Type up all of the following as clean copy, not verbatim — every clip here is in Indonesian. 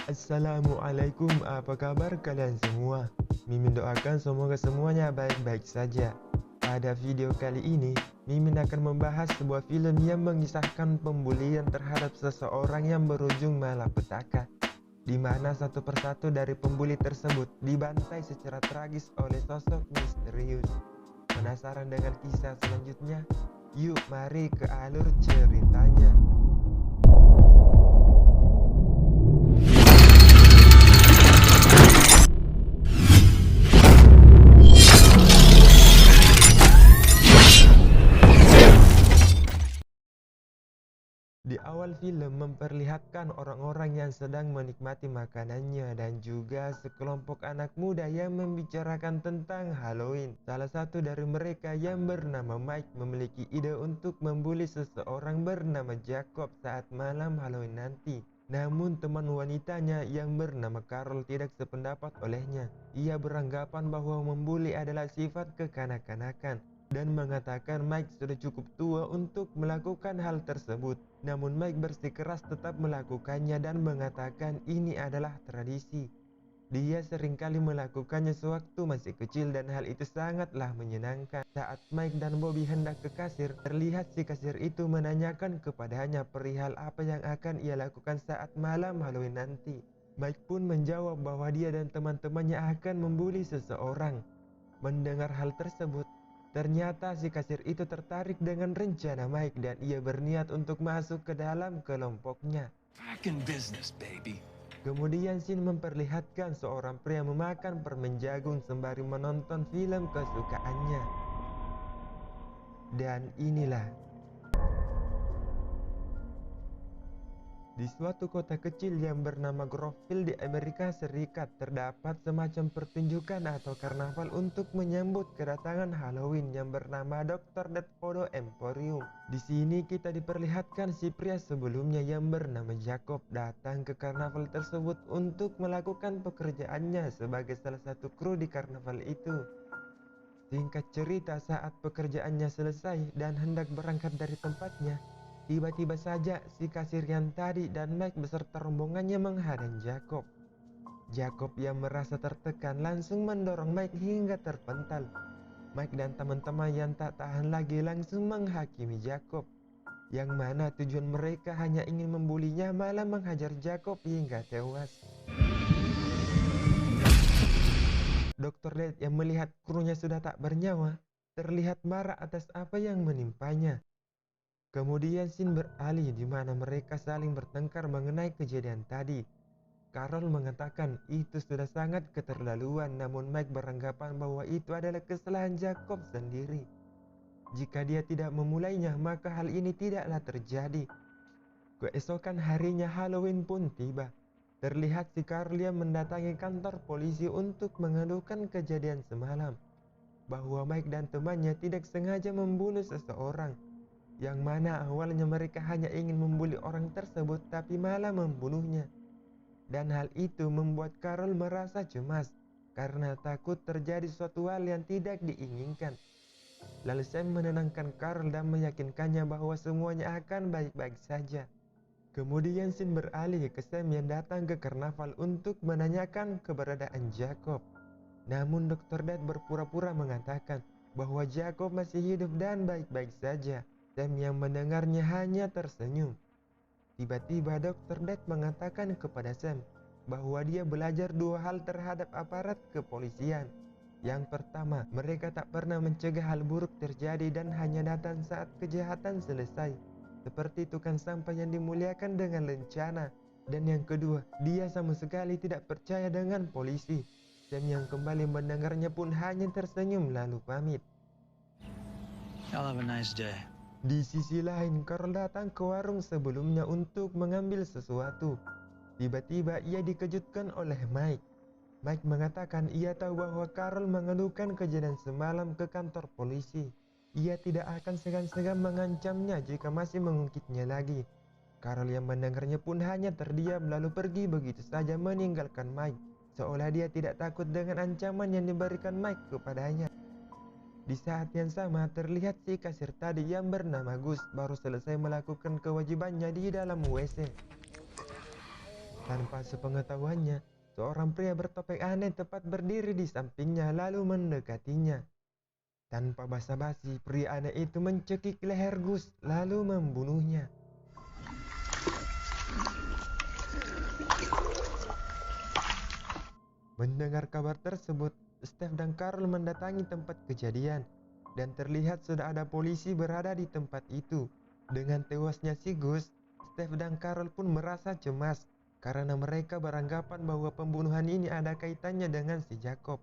Assalamualaikum, apa kabar kalian semua? Mimin doakan semoga semuanya baik-baik saja. Pada video kali ini, Mimin akan membahas sebuah film yang mengisahkan pembulian terhadap seseorang yang berujung malapetaka, di mana satu persatu dari pembuli tersebut dibantai secara tragis oleh sosok misterius. Penasaran dengan kisah selanjutnya? Yuk mari ke alur ceritanya. Di awal film memperlihatkan orang-orang yang sedang menikmati makanannya dan juga sekelompok anak muda yang membicarakan tentang Halloween. Salah satu dari mereka yang bernama Mike memiliki ide untuk membuli seseorang bernama Jacob saat malam Halloween nanti. Namun teman wanitanya yang bernama Carol tidak sependapat olehnya. Ia beranggapan bahwa membuli adalah sifat kekanak-kanakan dan mengatakan Mike sudah cukup tua untuk melakukan hal tersebut. Namun Mike bersikeras tetap melakukannya dan mengatakan ini adalah tradisi. Dia seringkali melakukannya sewaktu masih kecil dan hal itu sangatlah menyenangkan. Saat Mike dan Bobby hendak ke kasir, terlihat si kasir itu menanyakan kepadanya perihal apa yang akan ia lakukan saat malam Halloween nanti. Mike pun menjawab bahwa dia dan teman-temannya akan membuli seseorang. Mendengar hal tersebut, ternyata si kasir itu tertarik dengan rencana Mike dan ia berniat untuk masuk ke dalam kelompoknya. Back in business, baby. Kemudian scene memperlihatkan seorang pria memakan permen jagung sembari menonton film kesukaannya. Dan inilah, di suatu kota kecil yang bernama Groveville di Amerika Serikat terdapat semacam pertunjukan atau karnaval untuk menyambut kedatangan Halloween yang bernama Dr. Death Photo Emporium. Di sini kita diperlihatkan si pria sebelumnya yang bernama Jacob datang ke karnaval tersebut untuk melakukan pekerjaannya sebagai salah satu kru di karnaval itu. Singkat cerita, saat pekerjaannya selesai dan hendak berangkat dari tempatnya, tiba-tiba saja si kasir yang tadi dan Mike beserta rombongannya menghadang Jacob. Jacob yang merasa tertekan langsung mendorong Mike hingga terpental. Mike dan teman-teman yang tak tahan lagi langsung menghakimi Jacob, yang mana tujuan mereka hanya ingin membulinya malah menghajar Jacob hingga tewas. Dr. Death yang melihat krunya sudah tak bernyawa, terlihat marah atas apa yang menimpanya. Kemudian scene beralih di mana mereka saling bertengkar mengenai kejadian tadi. Carol mengatakan itu sudah sangat keterlaluan, namun Mike beranggapan bahwa itu adalah kesalahan Jacob sendiri. Jika dia tidak memulainya, maka hal ini tidaklah terjadi. Keesokan harinya Halloween pun tiba. Terlihat si Carol yang mendatangi kantor polisi untuk mengeluhkan kejadian semalam, bahwa Mike dan temannya tidak sengaja membunuh seseorang, yang mana awalnya mereka hanya ingin membuli orang tersebut tapi malah membunuhnya. Dan hal itu membuat Carol merasa cemas karena takut terjadi suatu hal yang tidak diinginkan. Lalu Sam menenangkan Carol dan meyakinkannya bahwa semuanya akan baik-baik saja. Kemudian scene beralih ke Sam yang datang ke karnaval untuk menanyakan keberadaan Jacob. Namun Dr. Death berpura-pura mengatakan bahwa Jacob masih hidup dan baik-baik saja. Sam yang mendengarnya hanya tersenyum. Tiba-tiba Dr. Death mengatakan kepada Sam bahwa dia belajar dua hal terhadap aparat kepolisian. Yang pertama, mereka tak pernah mencegah hal buruk terjadi dan hanya datang saat kejahatan selesai, seperti tukang sampah yang dimuliakan dengan lencana. Dan yang kedua, dia sama sekali tidak percaya dengan polisi. Sam yang kembali mendengarnya pun hanya tersenyum lalu pamit. Y'all have a nice day. Di sisi lain, Carl datang ke warung sebelumnya untuk mengambil sesuatu. Tiba-tiba ia dikejutkan oleh Mike. Mike mengatakan ia tahu bahwa Carl mengeluhkan kejadian semalam ke kantor polisi. Ia tidak akan segan-segan mengancamnya jika masih mengungkitnya lagi. Carl yang mendengarnya pun hanya terdiam lalu pergi begitu saja meninggalkan Mike, seolah dia tidak takut dengan ancaman yang diberikan Mike kepadanya. Di saat yang sama terlihat si kasir tadi yang bernama Gus baru selesai melakukan kewajibannya di dalam WC. Tanpa sepengetahuannya, seorang pria bertopeng aneh tepat berdiri di sampingnya lalu mendekatinya. Tanpa basa-basi, pria aneh itu mencekik leher Gus lalu membunuhnya. Mendengar kabar tersebut, Steph dan Carol mendatangi tempat kejadian dan terlihat sudah ada polisi berada di tempat itu. Dengan tewasnya si Gus, Steph dan Carol pun merasa cemas karena mereka beranggapan bahwa pembunuhan ini ada kaitannya dengan si Jacob.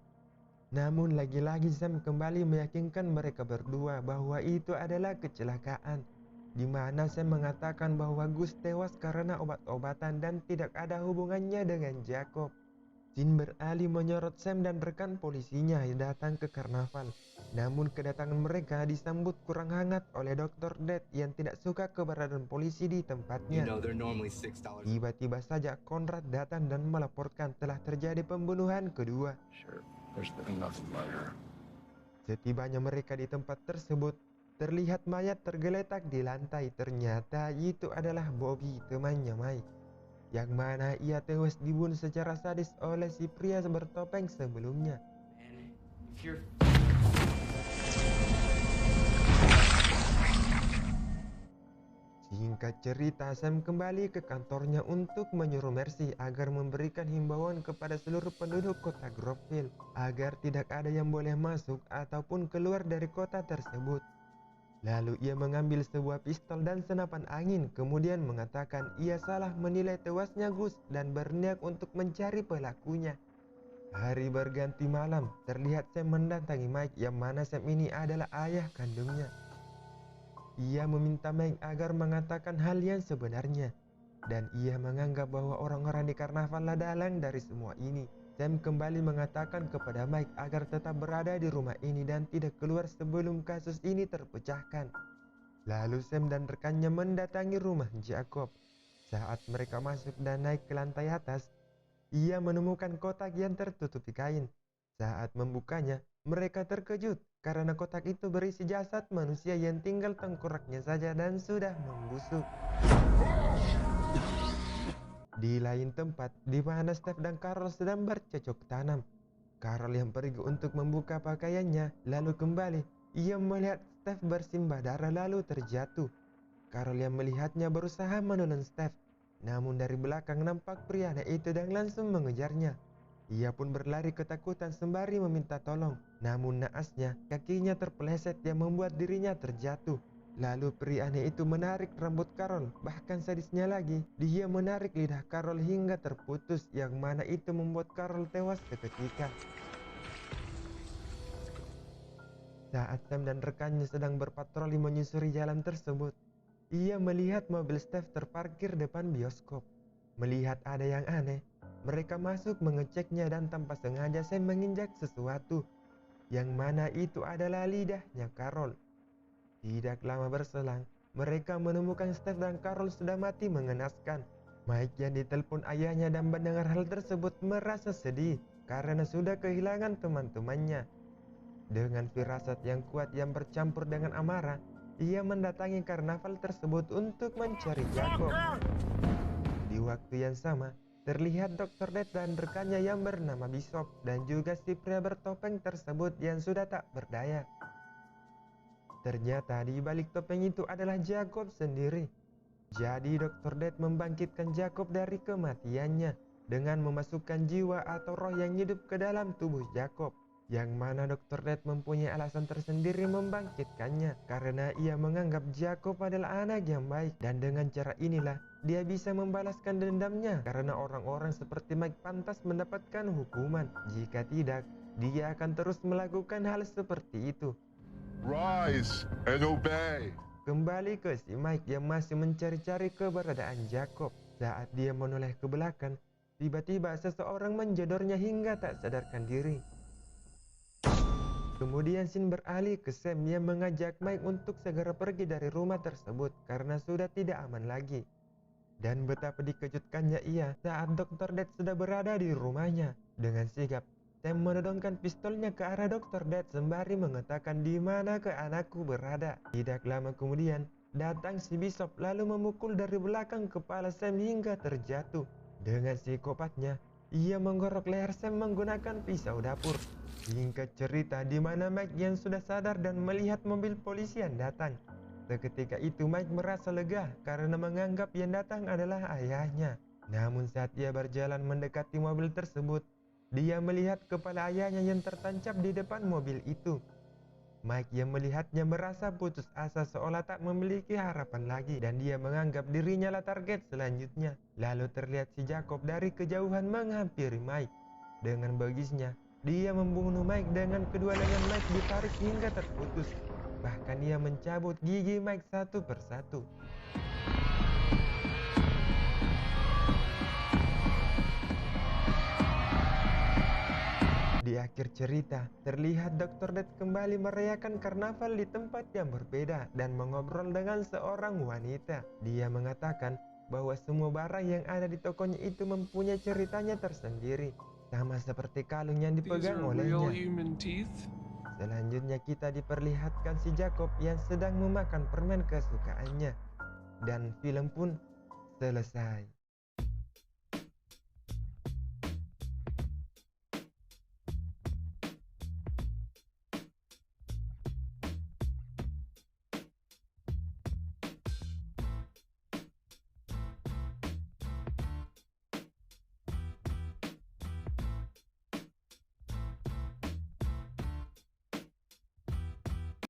Namun lagi-lagi Sam kembali meyakinkan mereka berdua bahwa itu adalah kecelakaan, di mana Sam mengatakan bahwa Gus tewas karena obat-obatan dan tidak ada hubungannya dengan Jacob. Jin beralih menyorot Sam dan rekan polisinya yang datang ke karnaval. Namun kedatangan mereka disambut kurang hangat oleh Dr. Death yang tidak suka keberadaan polisi di tempatnya. Tiba-tiba saja Conrad datang dan melaporkan telah terjadi pembunuhan kedua. Setibanya mereka di tempat tersebut, terlihat mayat tergeletak di lantai. Ternyata itu adalah Bobby, temannya Mike, yang mana ia tewas dibunuh secara sadis oleh si pria bertopeng sebelumnya. Singkat cerita, Sam kembali ke kantornya untuk menyuruh Mercy agar memberikan himbauan kepada seluruh penduduk kota Groveville agar tidak ada yang boleh masuk ataupun keluar dari kota tersebut. Lalu ia mengambil sebuah pistol dan senapan angin, kemudian mengatakan ia salah menilai tewasnya Gus dan berniat untuk mencari pelakunya. Hari berganti malam, terlihat Sam mendatangi Mike yang mana Sam ini adalah ayah kandungnya. Ia meminta Mike agar mengatakan hal yang sebenarnya, dan ia menganggap bahwa orang-orang di karnaval lah dalang dari semua ini. Sam kembali mengatakan kepada Mike agar tetap berada di rumah ini dan tidak keluar sebelum kasus ini terpecahkan. Lalu Sam dan rekannya mendatangi rumah Jacob. Saat mereka masuk dan naik ke lantai atas, ia menemukan kotak yang tertutupi kain. Saat membukanya, mereka terkejut karena kotak itu berisi jasad manusia yang tinggal tengkoraknya saja dan sudah membusuk. Di lain tempat, di mana Steph dan Carol sedang bercocok tanam. Carol yang pergi untuk membuka pakaiannya, lalu kembali. Ia melihat Steph bersimbah darah lalu terjatuh. Carol yang melihatnya berusaha menolong Steph, namun dari belakang nampak pria itu dan langsung mengejarnya. Ia pun berlari ketakutan sembari meminta tolong. Namun naasnya, kakinya terpeleset yang membuat dirinya terjatuh. Lalu pria aneh itu menarik rambut Carol. Bahkan sadisnya lagi, dia menarik lidah Carol hingga terputus, yang mana itu membuat Carol tewas seketika. Saat Sam dan rekannya sedang berpatroli menyusuri jalan tersebut, ia melihat mobil Steph terparkir depan bioskop. Melihat ada yang aneh, mereka masuk mengeceknya dan tanpa sengaja Sam menginjak sesuatu, yang mana itu adalah lidahnya Carol. Tidak lama berselang, mereka menemukan Steph dan Carol sudah mati mengenaskan. Mike yang ditelepon ayahnya dan mendengar hal tersebut merasa sedih karena sudah kehilangan teman-temannya. Dengan firasat yang kuat yang bercampur dengan amarah, ia mendatangi karnaval tersebut untuk mencari Jacob. Di waktu yang sama, terlihat Dr. Death dan rekannya yang bernama Bishop dan juga si pria bertopeng tersebut yang sudah tak berdaya. Ternyata di balik topeng itu adalah Jacob sendiri. Jadi Dr. Death membangkitkan Jacob dari kematiannya dengan memasukkan jiwa atau roh yang hidup ke dalam tubuh Jacob. Yang mana Dr. Death mempunyai alasan tersendiri membangkitkannya karena ia menganggap Jacob adalah anak yang baik, dan dengan cara inilah dia bisa membalaskan dendamnya karena orang-orang seperti Mike pantas mendapatkan hukuman. Jika tidak, dia akan terus melakukan hal seperti itu. Rise and obey. Kembali ke si Mike yang masih mencari-cari keberadaan Jacob. Saat dia menoleh ke belakang, tiba-tiba seseorang menjodornya hingga tak sadarkan diri. Kemudian scene beralih ke Sam yang mengajak Mike untuk segera pergi dari rumah tersebut karena sudah tidak aman lagi. Dan betapa dikejutkannya ia saat Dr. Death sudah berada di rumahnya. Dengan sigap, Sam menodongkan pistolnya ke arah Dr. Death sembari mengatakan di mana ke anakku berada. Tidak lama kemudian, datang si Bishop lalu memukul dari belakang kepala Sam hingga terjatuh. Dengan psikopatnya, ia menggorok leher Sam menggunakan pisau dapur. Singkat cerita, di mana Mike yang sudah sadar dan melihat mobil polisi yang datang. Seketika itu Mike merasa lega karena menganggap yang datang adalah ayahnya. Namun saat ia berjalan mendekati mobil tersebut, dia melihat kepala ayahnya yang tertancap di depan mobil itu. Mike yang melihatnya merasa putus asa seolah tak memiliki harapan lagi dan dia menganggap dirinya lah target selanjutnya. Lalu terlihat si Jacob dari kejauhan menghampiri Mike. Dengan bagisnya, dia membunuh Mike dengan kedua lengan Mike ditarik hingga terputus. Bahkan ia mencabut gigi Mike satu persatu. Di akhir cerita, terlihat Dr. Death kembali merayakan karnaval di tempat yang berbeda dan mengobrol dengan seorang wanita. Dia mengatakan bahwa semua barang yang ada di tokonya itu mempunyai ceritanya tersendiri, sama seperti kalung yang These dipegang are real olehnya. human teeth. Selanjutnya kita diperlihatkan si Jacob yang sedang memakan permen kesukaannya. Dan film pun selesai.